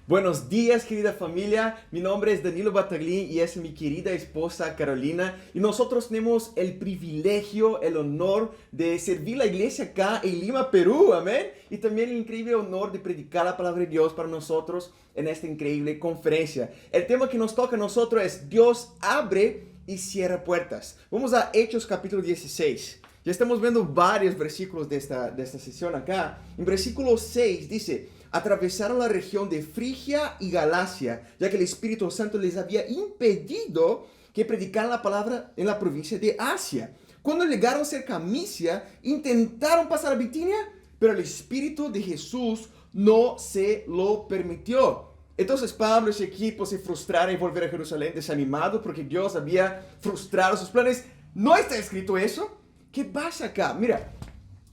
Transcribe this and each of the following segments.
Buenos días, querida familia. Mi nombre es Danilo Bataglín y es mi querida esposa Carolina. Y nosotros tenemos el privilegio, el honor de servir la iglesia acá en Lima, Perú. Amén. Y también el increíble honor de predicar la palabra de Dios para nosotros en esta increíble conferencia. El tema que nos toca a nosotros es Dios abre y cierra puertas. Vamos a Hechos capítulo 16. Ya estamos viendo varios versículos de esta sesión acá. En versículo 6 dice: atravesaron la región de Frigia y Galacia, ya que el Espíritu Santo les había impedido que predicaran la palabra en la provincia de Asia. Cuando llegaron cerca a Misia, intentaron pasar a Bitinia, pero el Espíritu de Jesús no se lo permitió. Entonces Pablo y su equipo se frustraron y volvieron a Jerusalén desanimados porque Dios había frustrado sus planes. ¿No está escrito eso? ¿Qué pasa acá? Mira,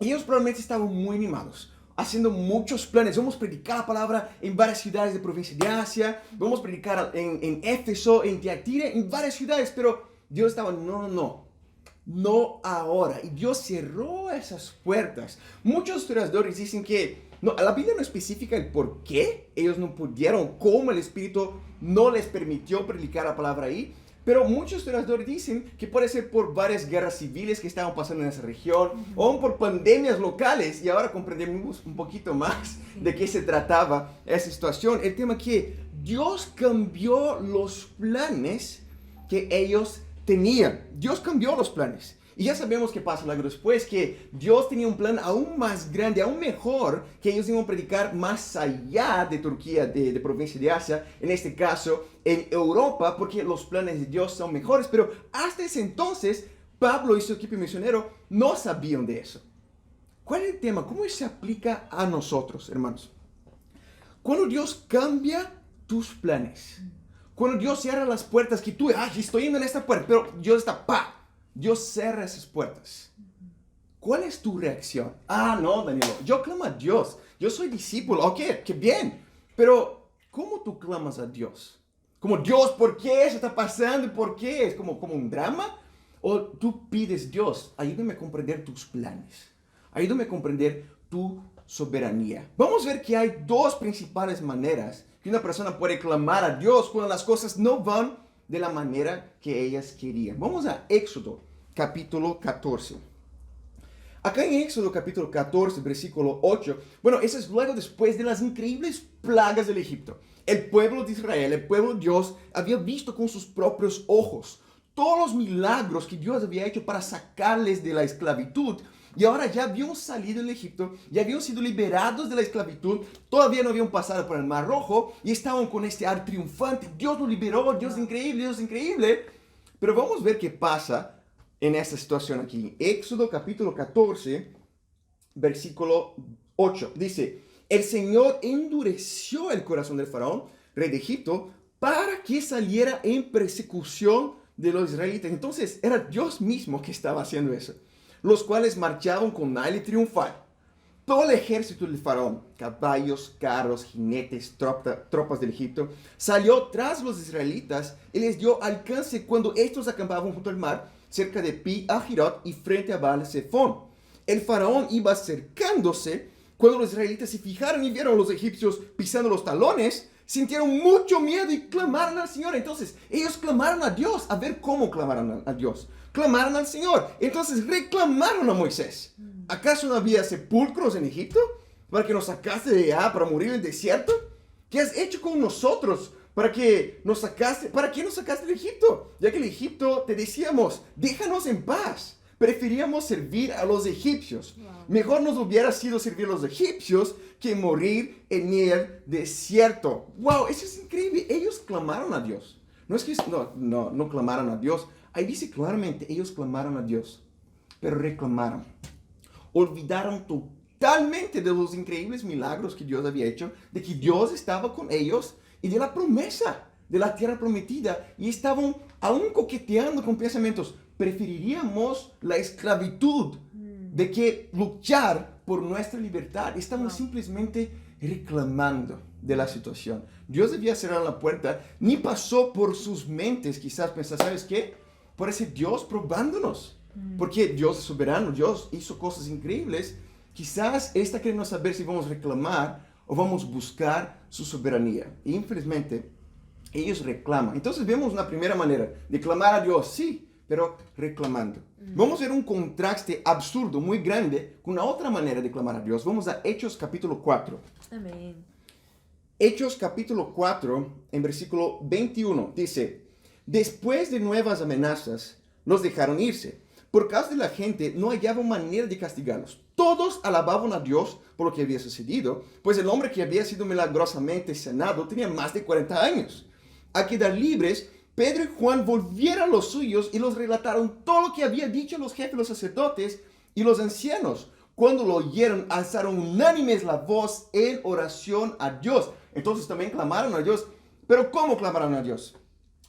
ellos probablemente estaban muy animados, haciendo muchos planes. Vamos a predicar la palabra en varias ciudades de provincia de Asia. Vamos a predicar en Éfeso, en Tiatira, en varias ciudades. Pero Dios estaba, no ahora. Y Dios cerró esas puertas. Muchos historiadores dicen que la Biblia no especifica el por qué ellos no pudieron, cómo el Espíritu no les permitió predicar la palabra ahí. Pero muchos historiadores dicen que puede ser por varias guerras civiles que estaban pasando en esa región, o por pandemias locales, y ahora comprendemos un poquito más de qué se trataba esa situación. El tema es que Dios cambió los planes que ellos tenían. Dios cambió los planes. Y ya sabemos qué pasa luego después, que Dios tenía un plan aún más grande, aún mejor, que ellos iban a predicar más allá de Turquía, de provincia de Asia, en este caso en Europa, porque los planes de Dios son mejores. Pero hasta ese entonces, Pablo y su equipo misionero no sabían de eso. ¿Cuál es el tema? ¿Cómo se aplica a nosotros, hermanos? Cuando Dios cambia tus planes, cuando Dios cierra las puertas que tú, estoy yendo en esta puerta, pero Dios está, Dios cierra esas puertas. ¿Cuál es tu reacción? No, Danilo, yo clamo a Dios. Yo soy discípulo. Ok, qué bien. Pero, ¿cómo tú clamas a Dios? Como, Dios, ¿por qué eso está pasando? ¿Por qué? ¿Es como un drama? ¿O tú pides, Dios, ayúdame a comprender tus planes? Ayúdame a comprender tu soberanía. Vamos a ver que hay dos principales maneras que una persona puede clamar a Dios cuando las cosas no van de la manera que ellas querían. Vamos a Éxodo, capítulo 14. Acá en Éxodo, capítulo 14, versículo 8, bueno, eso es luego después de las increíbles plagas del Egipto. El pueblo de Israel, el pueblo de Dios, había visto con sus propios ojos todos los milagros que Dios había hecho para sacarles de la esclavitud. Y ahora ya habían salido del Egipto, ya habían sido liberados de la esclavitud, todavía no habían pasado por el Mar Rojo y estaban con este ar triunfante. Dios nos liberó, Dios es increíble, Dios es increíble. Pero vamos a ver qué pasa en esta situación aquí. Éxodo capítulo 14, versículo 8. Dice: el Señor endureció el corazón del faraón, rey de Egipto, para que saliera en persecución de los israelitas. Entonces era Dios mismo que estaba haciendo eso, los cuales marchaban con aire triunfal. Todo el ejército del faraón, caballos, carros, jinetes, tropas del Egipto, salió tras los israelitas y les dio alcance cuando estos acampaban junto al mar, cerca de Pi Hahirot y frente a Baal-Zephón. El faraón iba acercándose. Cuando los israelitas se fijaron y vieron a los egipcios pisando los talones, sintieron mucho miedo y clamaron al Señor. Entonces ellos clamaron a Dios. A ver cómo clamaron a Dios. Clamaron al Señor. Entonces reclamaron a Moisés. ¿Acaso no había sepulcros en Egipto para que nos sacaste de allá para morir en el desierto? ¿Qué has hecho con nosotros para que nos sacaste? ¿Para qué nos sacaste de Egipto? Ya que el Egipto te decíamos, déjanos en paz. Preferíamos servir a los egipcios. Wow. Mejor nos hubiera sido servir a los egipcios que morir en el desierto. Wow, eso es increíble. Ellos clamaron a Dios. No es que no clamaron a Dios. Ahí dice claramente, ellos clamaron a Dios, pero reclamaron. Olvidaron totalmente de los increíbles milagros que Dios había hecho, de que Dios estaba con ellos y de la promesa de la tierra prometida. Y estaban aún coqueteando con pensamientos. Preferiríamos la esclavitud de que luchar por nuestra libertad. Estamos simplemente reclamando de la situación. Dios debía cerrar la puerta. Ni pasó por sus mentes quizás pensar, ¿sabes qué? Parece Dios probándonos. Porque Dios es soberano, Dios hizo cosas increíbles. Quizás Él está queriendo saber si vamos a reclamar o vamos a buscar su soberanía? Y infelizmente, ellos reclaman. Entonces vemos una primera manera de clamar a Dios, sí, pero reclamando. Vamos a ver un contraste absurdo, muy grande, con una otra manera de clamar a Dios. Vamos a Hechos capítulo 4. Amén. Hechos capítulo 4, en versículo 21, dice: después de nuevas amenazas, los dejaron irse. Por causa de la gente, no hallaban manera de castigarlos. Todos alababan a Dios por lo que había sucedido, pues el hombre que había sido milagrosamente sanado tenía más de 40 años. A quedar libres, Pedro y Juan volvieron a los suyos y los relataron todo lo que había dicho los jefes, los sacerdotes y los ancianos. Cuando lo oyeron, alzaron unánimes la voz en oración a Dios. Entonces también clamaron a Dios. ¿Pero cómo clamaron a Dios?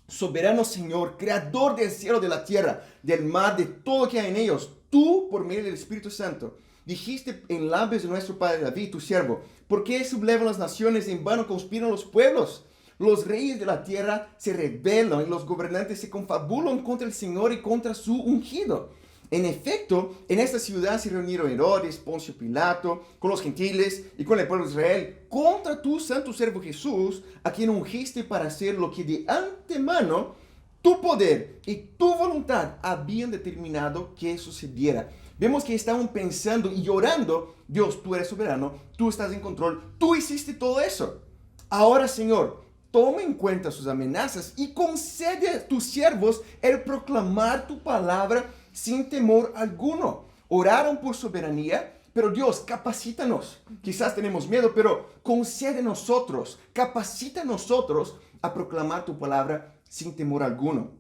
Soberano Señor, creador del cielo, de la tierra, del mar, de todo lo que hay en ellos, tú, por medio del Espíritu Santo, dijiste en labios de nuestro padre David, tu siervo: ¿por qué sublevan las naciones y en vano conspiran los pueblos? Los reyes de la tierra se rebelan y los gobernantes se confabulan contra el Señor y contra su ungido. En efecto, en esta ciudad se reunieron Herodes, Poncio Pilato, con los gentiles y con el pueblo de Israel, contra tu santo siervo Jesús, a quien ungiste para hacer lo que de antemano tu poder y tu voluntad habían determinado que sucediera. Vemos que estaban pensando y orando: Dios, tú eres soberano, tú estás en control, tú hiciste todo eso. Ahora, Señor, toma en cuenta sus amenazas y concede a tus siervos el proclamar tu palabra sin temor alguno. Oraron por soberanía, pero Dios, capacítanos. Quizás tenemos miedo, pero concede a nosotros, capacita a nosotros a proclamar tu palabra sin temor alguno.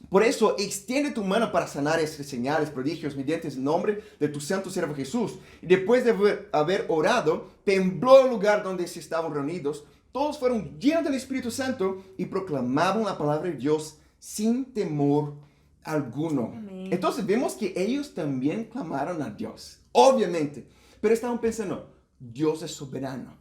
Por eso, extiende tu mano para sanar estas señales, prodigios, mediante el nombre de tu santo siervo Jesús. Y después de haber orado, tembló el lugar donde se estaban reunidos. Todos fueron llenos del Espíritu Santo y proclamaban la palabra de Dios sin temor alguno. Amén. Entonces vemos que ellos también clamaron a Dios, obviamente, pero estaban pensando: Dios es soberano.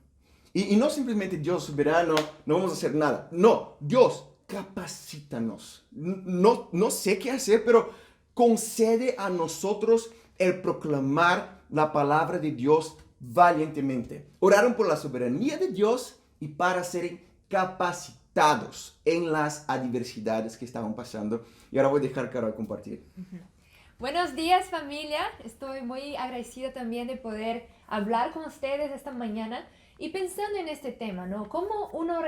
Y no simplemente Dios es soberano, no vamos a hacer nada. No, Dios, capacítanos. No sé qué hacer, pero concede a nosotros el proclamar la palabra de Dios valientemente. Oraron por la soberanía de Dios y para ser capacitados en las adversidades que estaban pasando. Y ahora voy a dejar a Carol compartir. Buenos días, familia. Estoy muy agradecida también de poder hablar con ustedes esta mañana y pensando en este tema, ¿no? Cómo uno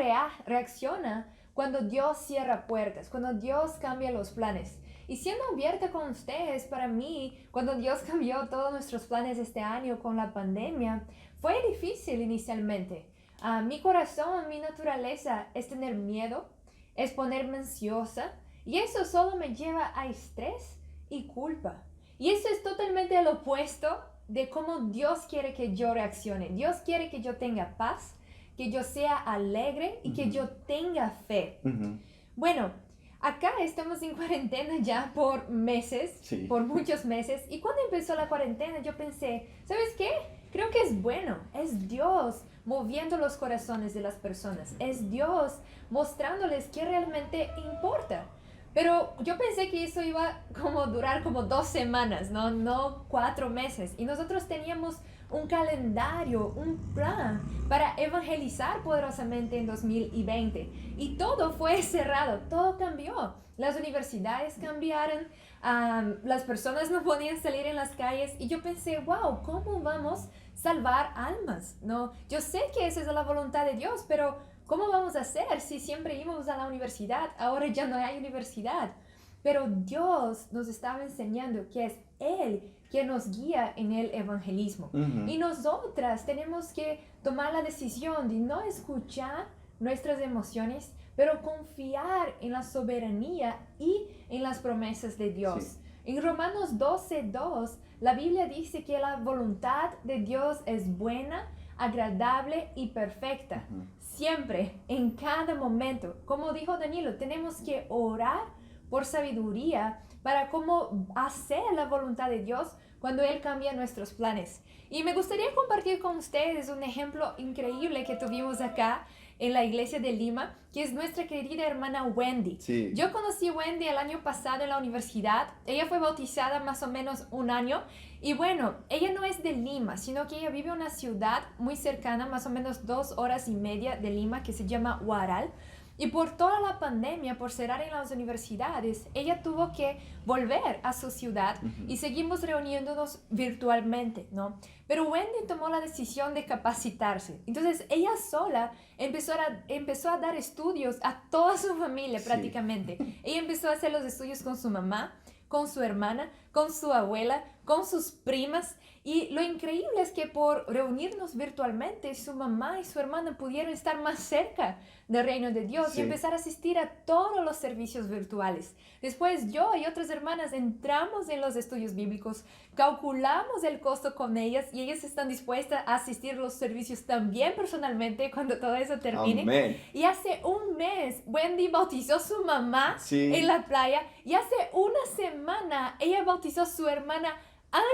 reacciona cuando Dios cierra puertas, cuando Dios cambia los planes. Y siendo abierta con ustedes, para mí, cuando Dios cambió todos nuestros planes este año con la pandemia, fue difícil inicialmente. Mi corazón, mi naturaleza es tener miedo, es ponerme ansiosa, y eso solo me lleva a estrés y culpa. Y eso es totalmente el opuesto de cómo Dios quiere que yo reaccione. Dios quiere que yo tenga paz, que yo sea alegre y que yo tenga fe. Bueno, acá estamos en cuarentena ya por meses, Sí. por muchos meses. Y cuando empezó la cuarentena yo pensé, ¿sabes qué? Creo que es bueno, es Dios moviendo los corazones de las personas, es Dios mostrándoles qué realmente importa. Pero yo pensé que eso iba como durar como 2 semanas, no 4 meses. Y nosotros teníamos un calendario, un plan para evangelizar poderosamente en 2020. Y todo fue cerrado, todo cambió. Las universidades cambiaron, las personas no podían salir en las calles. Y yo pensé, wow, ¿cómo vamos a salvar almas? ¿No? Yo sé que esa es la voluntad de Dios, pero ¿cómo vamos a hacer si siempre íbamos a la universidad? Ahora ya no hay universidad. Pero Dios nos estaba enseñando que es Él quien nos guía en el evangelismo. Y nosotras tenemos que tomar la decisión de no escuchar nuestras emociones, pero confiar en la soberanía y en las promesas de Dios. Sí. En Romanos 12:2, la Biblia dice que la voluntad de Dios es buena, agradable y perfecta. Siempre, en cada momento. Como dijo Danilo, tenemos que orar por sabiduría para cómo hacer la voluntad de Dios cuando Él cambia nuestros planes. Y me gustaría compartir con ustedes un ejemplo increíble que tuvimos acá en la iglesia de Lima, que es nuestra querida hermana Wendy. Sí. Yo conocí a Wendy el año pasado en la universidad. Ella fue bautizada más o menos un año. Y bueno, ella no es de Lima, sino que ella vive en una ciudad muy cercana, más o menos 2 horas y media de Lima, que se llama Huaral. Y por toda la pandemia, por cerrar en las universidades, ella tuvo que volver a su ciudad y seguimos reuniéndonos virtualmente, ¿no? Pero Wendy tomó la decisión de capacitarse. Entonces, ella sola empezó a dar estudios a toda su familia prácticamente. Ella empezó a hacer los estudios con su mamá, con su hermana, con su abuela, con sus primas. Y lo increíble es que por reunirnos virtualmente, su mamá y su hermana pudieron estar más cerca del reino de Dios y empezar a asistir a todos los servicios virtuales. Después yo y otras hermanas entramos en los estudios bíblicos, calculamos el costo con ellas y ellas están dispuestas a asistir a los servicios también personalmente cuando todo eso termine. Amén. Y hace un mes Wendy bautizó a su mamá en la playa y hace una semana ella bautizó a su hermana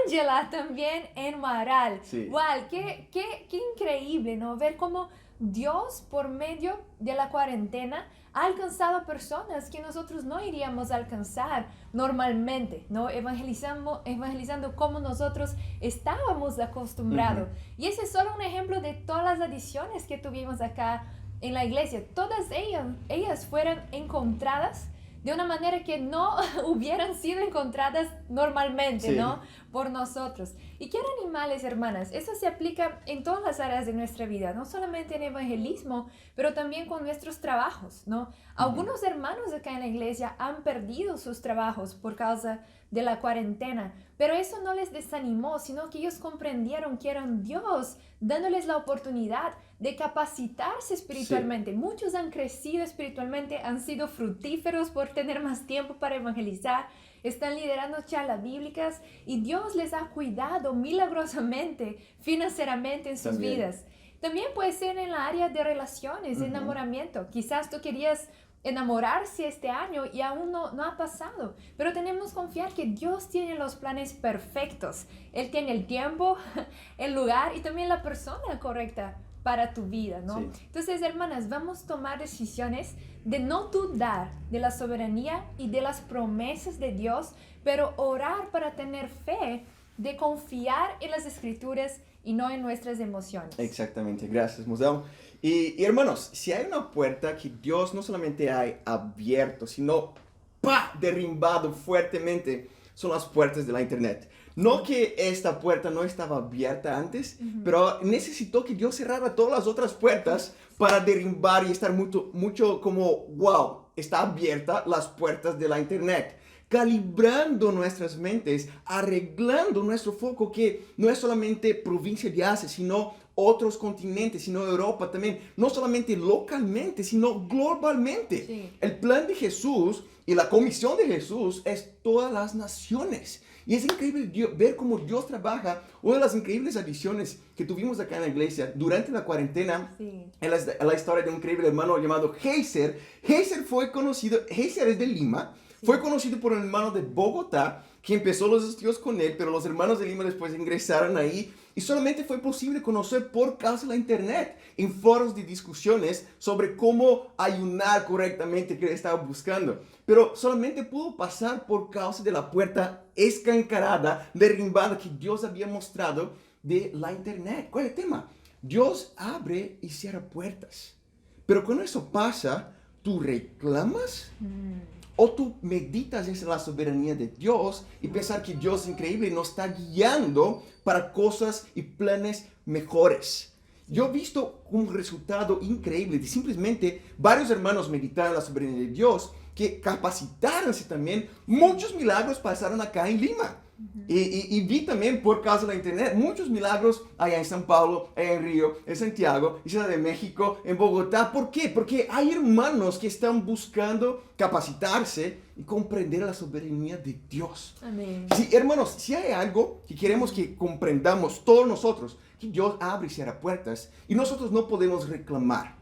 Ángela también en Huaral. Wow, qué increíble, ¿no? Ver cómo Dios, por medio de la cuarentena, ha alcanzado a personas que nosotros no iríamos a alcanzar normalmente, ¿no? Evangelizando como nosotros estábamos acostumbrados. Y ese es solo un ejemplo de todas las adiciones que tuvimos acá en la iglesia. Todas ellas fueron encontradas de una manera que no hubieran sido encontradas normalmente, ¿no? Por nosotros. Y quiero animales, hermanas, eso se aplica en todas las áreas de nuestra vida, no solamente en evangelismo, pero también con nuestros trabajos, ¿no? Algunos hermanos acá en la iglesia han perdido sus trabajos por causa de la cuarentena, pero eso no les desanimó, sino que ellos comprendieron que era Dios dándoles la oportunidad de capacitarse espiritualmente. Muchos han crecido espiritualmente, han sido fructíferos por tener más tiempo para evangelizar, están liderando charlas bíblicas y Dios les ha cuidado milagrosamente, financieramente en sus vidas. También puede ser en la área de relaciones, de enamoramiento. Quizás tú querías enamorarse este año y aún no ha pasado, pero tenemos que confiar que Dios tiene los planes perfectos. Él tiene el tiempo, el lugar y también la persona correcta para tu vida, ¿no? Entonces, hermanas, vamos a tomar decisiones de no dudar de la soberanía y de las promesas de Dios, pero orar para tener fe, de confiar en las Escrituras y no en nuestras emociones. Exactamente, gracias, Museo. Y hermanos, si hay una puerta que Dios no solamente ha abierto, sino derrimbado fuertemente, son las puertas de la internet. No que esta puerta no estaba abierta antes, pero necesitó que Dios cerrara todas las otras puertas para derrumbar y estar mucho como, wow, está abierta las puertas de la internet. Calibrando nuestras mentes, arreglando nuestro foco que no es solamente provincia de Asia, sino otros continentes, sino Europa también, no solamente localmente, sino globalmente. El plan de Jesús y la comisión de Jesús es todas las naciones. Y es increíble ver cómo Dios trabaja. Una de las increíbles adiciones que tuvimos acá en la iglesia durante la cuarentena es la historia de un increíble hermano llamado Heiser. Heiser es de Lima, fue conocido por un hermano de Bogotá que empezó los estudios con él, pero los hermanos de Lima después ingresaron ahí y solamente fue posible conocer por causa de la internet, en foros de discusiones sobre cómo ayunar correctamente que él estaba buscando. Pero solamente pudo pasar por causa de la puerta escancarada, derrimbada que Dios había mostrado de la internet. ¿Cuál es el tema? Dios abre y cierra puertas. Pero cuando eso pasa, ¿tú reclamas? O tú meditas en la soberanía de Dios y pensar que Dios es increíble y nos está guiando para cosas y planes mejores. Yo he visto un resultado increíble de simplemente varios hermanos meditar en la soberanía de Dios que capacitaronse también. Muchos milagros pasaron acá en Lima. Y vi también por causa de la internet muchos milagros allá en São Paulo, allá en Río, en Santiago, en Ciudad de México, en Bogotá. ¿Por qué? Porque hay hermanos que están buscando capacitarse y comprender la soberanía de Dios. Amén. Sí, hermanos, si hay algo que queremos que comprendamos todos nosotros, que Dios abre y cierra puertas y nosotros no podemos reclamar.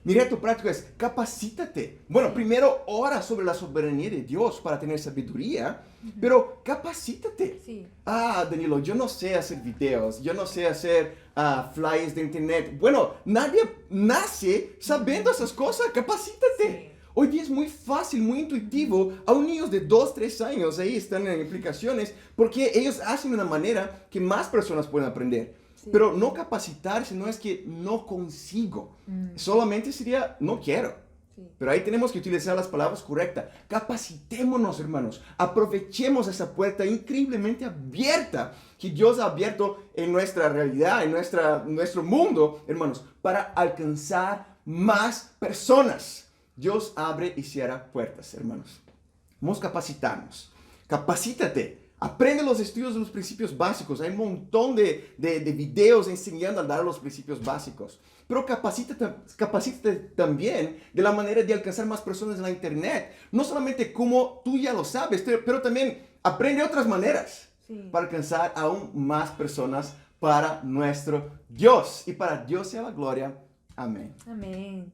Mi reto práctico es capacítate. Bueno, primero ora sobre la soberanía de Dios para tener sabiduría, pero capacítate. Sí. Ah, Danilo, yo no sé hacer videos, yo no sé hacer flyers de internet. Bueno, nadie nace sabiendo esas cosas, capacítate. Sí. Hoy día es muy fácil, muy intuitivo. Aún niños de 2, 3 años ahí están en aplicaciones porque ellos hacen de una manera que más personas pueden aprender. Sí. Pero no capacitarse no es que no consigo. Solamente sería no quiero. Sí. Pero ahí tenemos que utilizar las palabras correctas. Capacitémonos, hermanos. Aprovechemos esa puerta increíblemente abierta que Dios ha abierto en nuestra realidad, en nuestro mundo, hermanos, para alcanzar más personas. Dios abre y cierra puertas, hermanos. Vamos a capacitarnos. Capacítate. Aprende los estudios de los principios básicos. Hay un montón de videos enseñando a dar los principios básicos. Pero capacítate también de la manera de alcanzar más personas en la internet. No solamente como tú ya lo sabes, pero también aprende otras maneras para alcanzar aún más personas para nuestro Dios. Y para Dios sea la gloria. Amén. Amén.